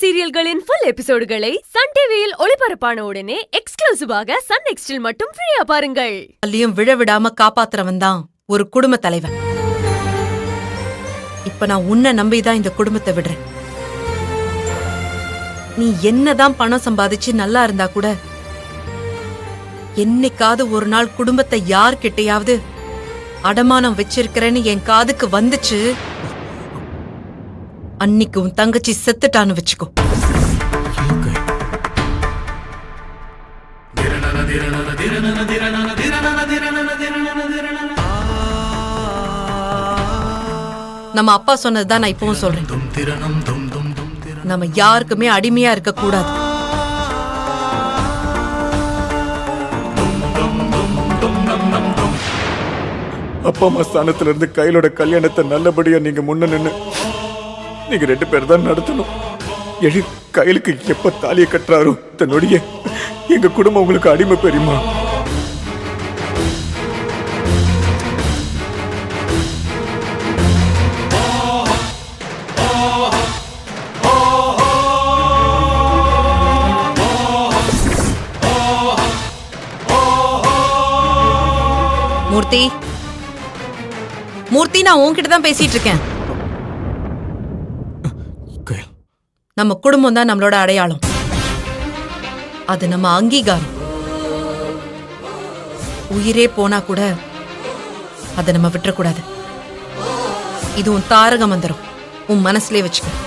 சீரியல்களின் full எபிசோடுகளை Sun டிவியில் ஒளிபரப்பான உடனே எக்ஸ்க்ளூசிவாக சன் நெக்ஸ்டில் மட்டும் ஃப்ரீயா பாருங்கள். அல்லியும் விழவிடாம காப்பாத்துறவன் தான் ஒரு குடும்ப தலைவன். இப்ப நான் உன்னை நம்பிதான் இந்த குடும்பத்தை விடுறேன். நீ என்னதான் பணம் சம்பாதிச்சு நல்லா இருந்தா கூட என்னைக்காவது ஒரு நாள் குடும்பத்தை யார்கிட்டயாவது அடமானம் வச்சிருக்கிறேன்னு என் காதுக்கு வந்துச்சு, அன்னைக்கு உன் தங்கச்சி செத்துட்டான்னு வச்சுக்கோ. நம்ம அப்பா சொன்னதுதான் நான் இப்பவும் சொல்றேன். நம்ம யாருக்குமே அடிமையா இருக்க கூடாது. அப்பா அம்மா ஸ்தானத்துல இருந்து கையிலோட கல்யாணத்தை நல்லபடியா நீங்க முன்ன நின்னு நீங்க 2 பேர் தான் நடத்தணும். கையிலுக்கு எப்ப தாலியை கட்டுறாரோ தன்னுடைய எங்க குடும்பம் உங்களுக்கு அடிமை பெரியமா. மூர்த்தி, மூர்த்தி, நான் உன்கிட்ட தான் பேசிட்டு இருக்கேன். நம்ம குடும்பம் தான் நம்மளோட அடையாளம். அது நம்ம அங்கீகாரம். உயிரே போனா கூட அதை நம்ம விட்டுறக்கூடாது. இது உன் தாரக மந்திரம். உன் மனசுலயே வச்சுக்க.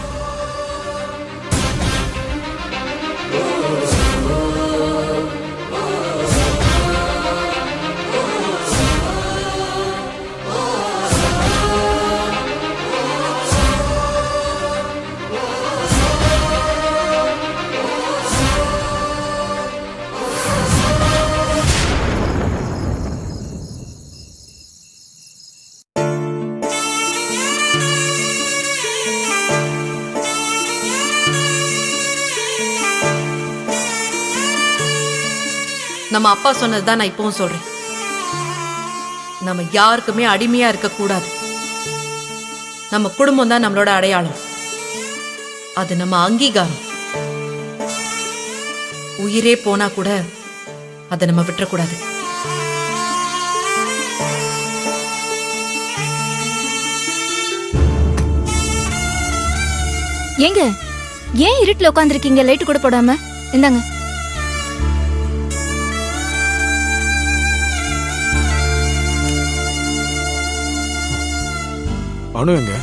நம்ம அப்பா சொன்னதுதான் நான் இப்பவும் சொல்றேன். நம்ம யாருக்குமே அடிமையா இருக்க கூடாது. நம்ம குடும்பம் தான் நம்மளோட அடையாளம். அது நம்ம அங்கீகாரம். உயிரே போனா கூட அதை நம்ம விட்டுறக்கூடாது. ஏங்க, ஏன் இருட்டுல உட்காந்துருக்கீங்க? லைட் கூட போடாம. இந்தாங்க. அனு எங்க?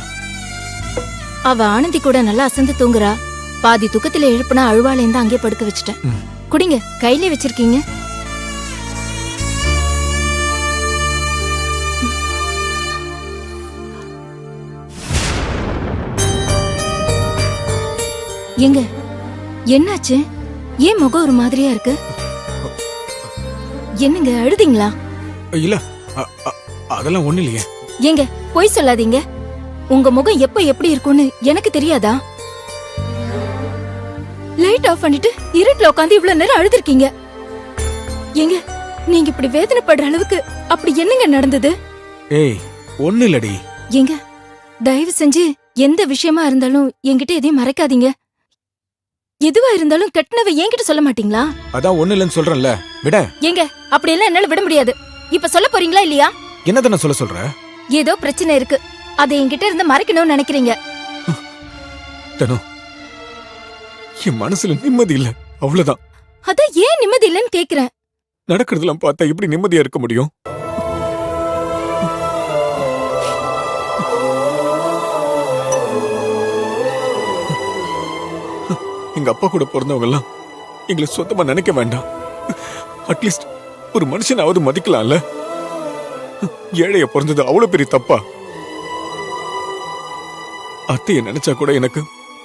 அவ ஆனந்தி கூட நல்லா அசந்து தூங்குறா. பாதி தூக்கத்துல எழுப்புனா அழுவாலேந்து அங்கே படுக்க வச்சுட்டேன். குடிங்க, கையிலே வச்சிருக்கீங்க. எங்க, என்னாச்சு? ஏன் முகம் ஒரு மாதிரியா இருக்கு? என்னங்க, அழுதீங்களா? இல்ல, அதெல்லாம் ஒண்ணு இல்லையே. ஏங்க, பொய் சொல்லாதீங்க. உங்க முகம் எப்ப எப்படி இருக்கும்னு எனக்கு தெரியாதா? லைட் ஆஃப் பண்ணிட்டு இருட்டுல உட்காந்து இவ்வளவு நேரம் அழுதுருக்கீங்க. ஏங்க, நீங்க இப்படி வேதனைப்படுற அளவுக்கு அப்படி என்னங்க நடந்தது? ஏய், ஒண்ணு இல்லடி. ஏங்க, தயவு செஞ்சு எந்த விஷயமா இருந்தாலும் என்கிட்ட எதையும் மறைக்காதீங்க. எதுவா இருந்தாலும் கட்டினவ என்கிட்ட சொல்ல மாட்டீங்களா? அதான் ஒண்ணு இல்லன்னு சொல்றேன்ல, விட. ஏங்க, அப்படி எல்லாம் என்னால விட முடியாது. இப்ப சொல்ல போறீங்களா இல்லையா? என்னதான சொல்ல சொல்ற? ஏதோ பிரச்சனை இருக்கு, அதை என்கிட்ட இருந்து மறைக்கணும்னு நினைக்கிறீங்க. தனு, என் மனசுல நிம்மதி இல்ல, அவ்வளவுதான். அதான் ஏன் நிம்மதி இல்லன்னு கேக்குறேன். நடக்கிறதெல்லாம் பார்த்தா எப்படி நிம்மதியா இருக்க முடியும்? எங்க அப்பா கூட பிறந்தவங்க எல்லாம் எங்களை சொந்தமா நினைக்க வேண்டாம். அட்லீஸ்ட் ஒரு மனுஷனாவது மதிக்கலாம்ல. ஏழைய பிறந்தது அவ்வளவு பெரிய தப்பா? அத்தைய நினைச்சா கூட எனக்கு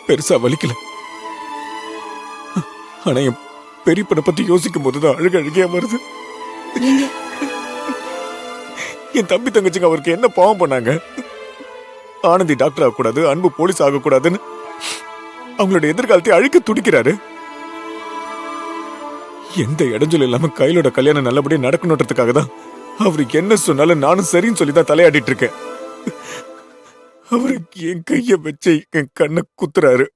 பெருசா வலிக்கல. ஆனா என் பெரியப்பனை பத்தி யோசிக்கும் போதுதான் அழுகையா வருது. என் தம்பி தங்கச்சிங்க அவருக்கு என்ன பாவம் பண்ணாங்க? ஆனந்தி டாக்டர் ஆகக்கூடாது, அன்பு போலீஸ் ஆகக்கூடாதுன்னு அவங்களோட எதிர்காலத்தை அழிக்க துடிக்கிறாரு. எந்த இடைஞ்சல் இல்லாம கையிலோட கல்யாணம் நல்லபடியா நடக்கணுன்றதுக்காக தான் அவரு என்ன சொன்னாலும் நானும் சரின்னு சொல்லிதான் தலையாடிட்டு இருக்கேன். அவரு என் கைய வச்சு என் கண்ணை குத்துறாரு.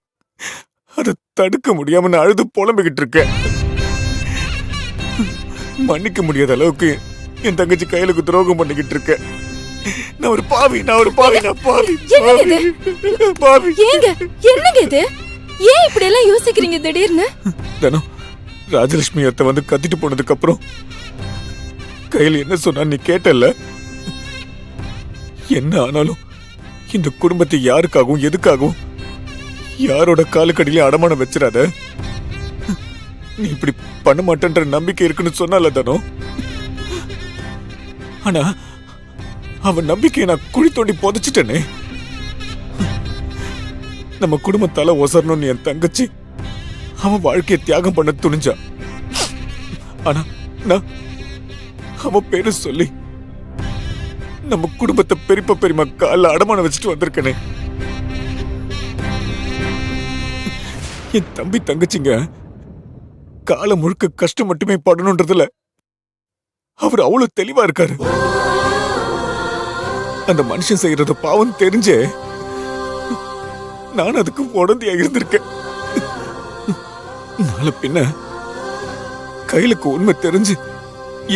அத தடுக்க முடியாம நான் அழுது புலம்பிக்கிட்டு இருக்கேன். மன்னிக்க முடியாத அளவுக்கு என் தங்கச்சி கையிலுக்கு துரோகம் பண்ணிக்கிட்டு இருக்கேன். நான் ஒரு பாவி, நான் பாவி. என்னங்க இது? பாவி. ஏங்க என்னங்க இது? ஏன் இப்படி எல்லாம் யோசிக்கிறீங்க திடீர்னு? தினம் ராஜலட்சுமி அத்தை வந்து கத்திட்டு போனதுக்கு அப்புறம் கையில என்ன சொன்னா நீ கேட்டல்ல? என்ன ஆனாலும் இந்த குடும்பத்தை யாருக்காகவும் எதுக்காகவும் யாரோட காலுக்கடியில அடமானம் வச்சிடாத. நீ இப்படி பண்ண மாட்டேன்ற நம்பிக்கை இருக்குன்னு சொன்னால தானோ. ஆனா அவன் நம்பிக்கையை நான் குழி தோண்டி புதைச்சிட்டேனே. நம்ம குடும்பத்தால ஒசரணும்னு என் தங்கச்சி அவன் வாழ்க்கையை தியாகம் பண்ண துணிஞ்சா. ஆனா நான் அவன் பேரு சொல்லி நம்ம குடும்பத்தை பெரியப்பா பெரியமா கால அடமானம் வச்சுட்டு வந்திருக்கனே. என் தம்பி தங்கச்சிங்க காலம் முழுக்க கஷ்டம் மட்டுமே படணும்ன்றதுல அவர் அவ்வளவு தெளிவா இருக்காரு. அந்த மனுஷன் செய்யறது பாவம் தெரிஞ்சே நான் அதுக்கு உடந்தையா இருந்திருக்கேன். நாளை பின்ன கையிலுக்கு உண்மை தெரிஞ்சு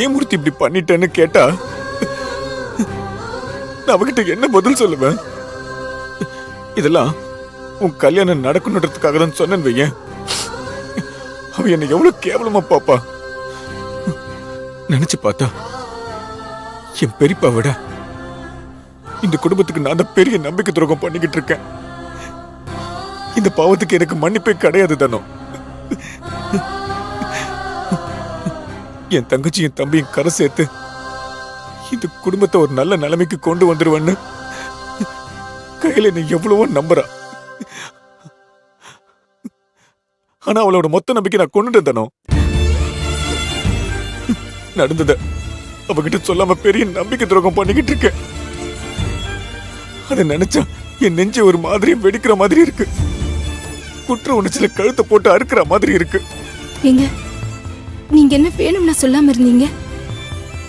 ஏன் மூர்த்தி இப்படி பண்ணிட்டேன்னு கேட்டா நான் அவகிட்ட என்ன பதில் சொல்லுவேன்? இதெல்லாம் உன் கல்யாணம் நடக்கணுன்றதுக்காக தான் சொன்னேன்னு வையேன். அவ என்ன எவ்வளவு கேவலமா பாப்பா. நினைச்சு பார்த்தா என் பெரியப்பா விட இந்த குடும்பத்துக்கு நான் தான் பெரிய நம்பிக்கை துரோகம் பண்ணிக்கிட்டு இருக்கேன். இந்த பாவத்துக்கு எனக்கு மன்னிப்பே கிடையாது தானோ. என் தங்கச்சி என் தம்பியும் கரை சேர்த்து இந்த குடும்பத்தை ஒரு நல்ல நிலைமைக்கு கொண்டு வந்துருவேன்னு கையில என்ன எவ்வளவோ நம்புறா. ஆனா அவளோட மொத்த நம்பிக்கை நான் கொண்டுட்டு தானோ. நடந்தத அவகிட்ட சொல்லாம பெரிய நம்பிக்கை துரோகம் பண்ணிக்கிட்டு இருக்கேன். அதை நினைச்சா என் நெஞ்சு ஒரு மாதிரி வெடிக்கிற மாதிரி இருக்கு. குற்ற உணர்ச்சியில கழுத்தை போட்டு அறுக்கிற மாதிரி இருக்கு. ஏங்க நீங்க என்ன வேணும்னா சொல்லாம இருந்தீங்க?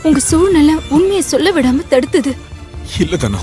உங்க சூழ்நிலை உண்மையை சொல்ல விடாம தடுத்தது. இல்ல தானோ.